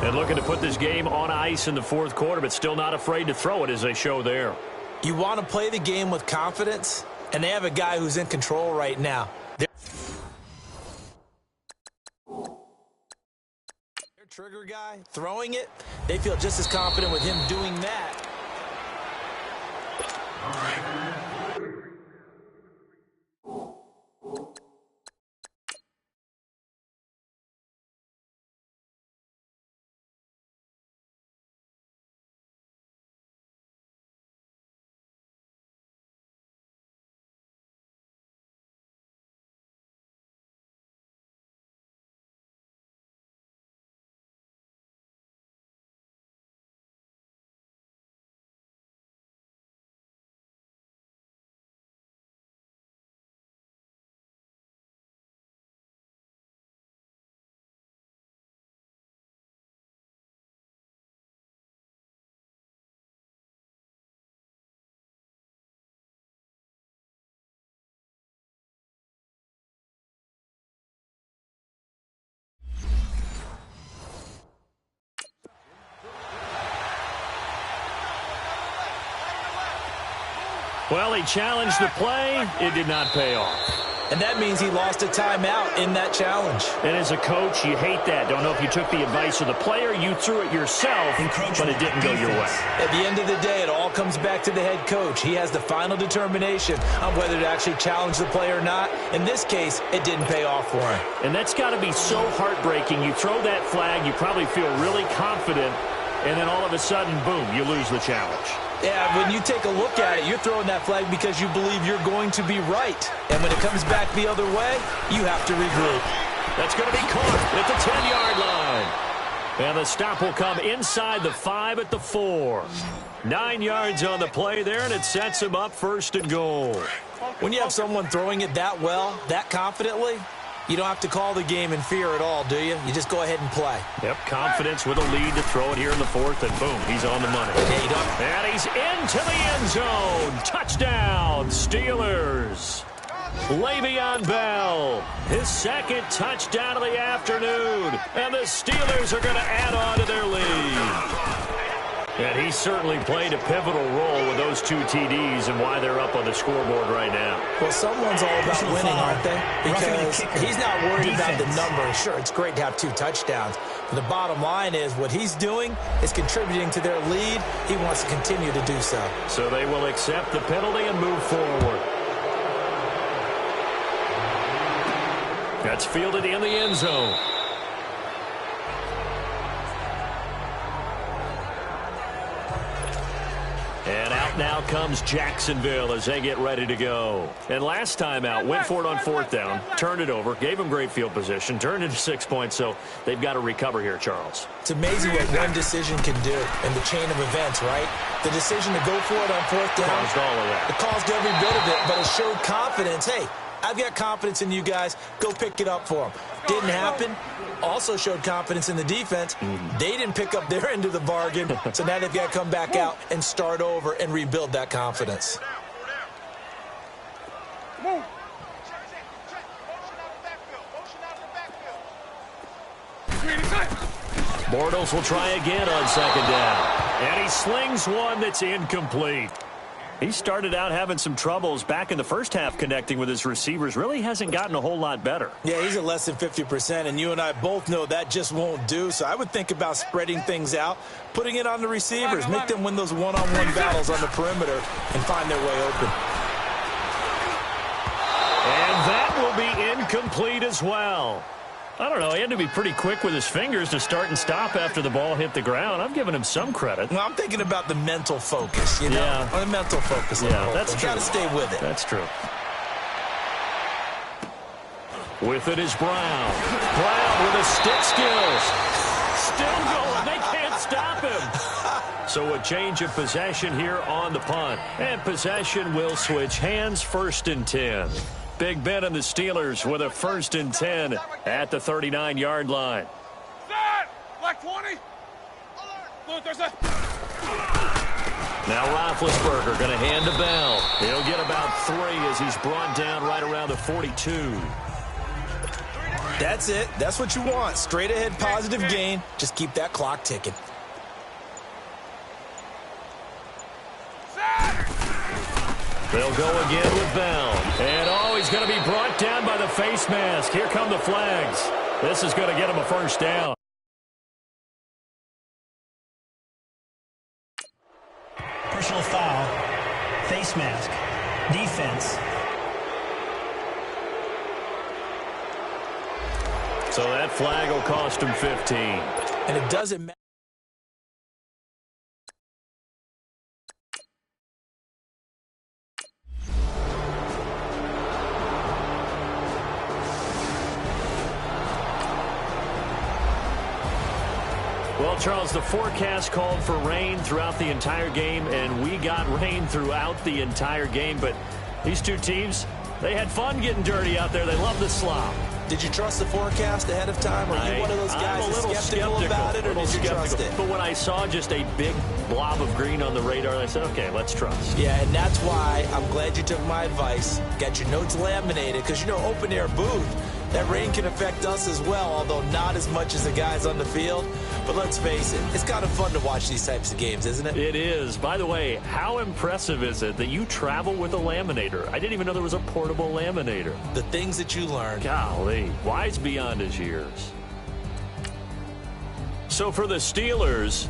And looking to put this game on ice in the 4th quarter, but still not afraid to throw it as they show there. You want to play the game with confidence, and they have a guy who's in control right now. Their trigger guy throwing it, they feel just as confident with him doing that. Well, he challenged the play. It did not pay off. And that means he lost a timeout in that challenge. And as a coach, you hate that. Don't know if you took the advice of the player, you threw it yourself, but it didn't go your way. At the end of the day, it all comes back to the head coach. He has the final determination on whether to actually challenge the play or not. In this case, it didn't pay off for him. And that's got to be so heartbreaking. You throw that flag, you probably feel really confident, and then all of a sudden, boom, you lose the challenge. Yeah, when you take a look at it, you're throwing that flag because you believe you're going to be right. And when it comes back the other way, you have to regroup. That's going to be caught at the 10-yard line. And the stop will come inside the 5 at the 4. 9 yards on the play there, and it sets him up 1st and goal. When you have someone throwing it that well, that confidently, you don't have to call the game in fear at all, do you? You just go ahead and play. Yep, confidence with a lead to throw it here in the 4th, and boom, he's on the money. And he's into the end zone. Touchdown, Steelers. Le'Veon Bell, his 2nd touchdown of the afternoon. And the Steelers are going to add on to their lead. And he certainly played a pivotal role with those 2 TDs and why they're up on the scoreboard right now. Well, someone's all about winning, aren't they? Because he's not worried about the number. Sure, it's great to have 2 touchdowns. But the bottom line is what he's doing is contributing to their lead. He wants to continue to do so. So they will accept the penalty and move forward. That's fielded in the end zone. And out now comes Jacksonville as they get ready to go. And last time out, went for it on 4th down, turned it over, gave them great field position, turned into 6 points, so they've got to recover here, Charles. It's amazing what one decision can do in the chain of events, right? The decision to go for it on 4th down. Caused all of that. It caused every bit of it, but it showed confidence. Hey, I've got confidence in you guys. Go pick it up for them. Didn't happen. Also showed confidence in the defense. They didn't pick up their end of the bargain, so now they've got to come back out and start over and rebuild that confidence. Bortles will try again on 2nd down. And he slings one that's incomplete. He started out having some troubles back in the first half connecting with his receivers. Really hasn't gotten a whole lot better. Yeah, he's at less than 50%, and you and I both know that just won't do. So I would think about spreading things out, putting it on the receivers, make them win those one-on-one battles on the perimeter and find their way open. And that will be incomplete as well. I don't know. He had to be pretty quick with his fingers to start and stop after the ball hit the ground. I'm giving him some credit. Well, I'm thinking about the mental focus, you know? Yeah. The mental focus. Yeah, that's true. You got to stay with it. That's true. With it is Brown. Brown with his stick skills. Still going. They can't stop him. So a change of possession here on the punt. And possession will switch hands. 1st and 10. Big Ben and the Steelers with a 1st and 10 at the 39-yard line. Black 20. Now Roethlisberger going to hand to Bell. He'll get about 3 as he's brought down right around the 42. That's it. That's what you want. Straight ahead positive gain. Just keep that clock ticking. Set. They'll go again with Bell. And, he's going to be brought down by the face mask. Here come the flags. This is going to get him a first down. Personal foul. Face mask. Defense. So that flag will cost him 15. And it doesn't matter. Well, Charles, the forecast called for rain throughout the entire game, and we got rain throughout the entire game. But these two teams, they had fun getting dirty out there. They love the slop. Did you trust the forecast ahead of time? Are you one of those guys I'm a little skeptical about it, or did you trust it? But when I saw just a big blob of green on the radar, I said, okay, let's trust. Yeah, and that's why I'm glad you took my advice. Got your notes laminated, because, you know, open-air booth, that rain can affect us as well, although not as much as the guys on the field. But let's face it, it's kind of fun to watch these types of games, isn't it? It is. By the way, how impressive is it that you travel with a laminator? I didn't even know there was a portable laminator. The things that you learn. Golly, wise beyond his years. So for the Steelers,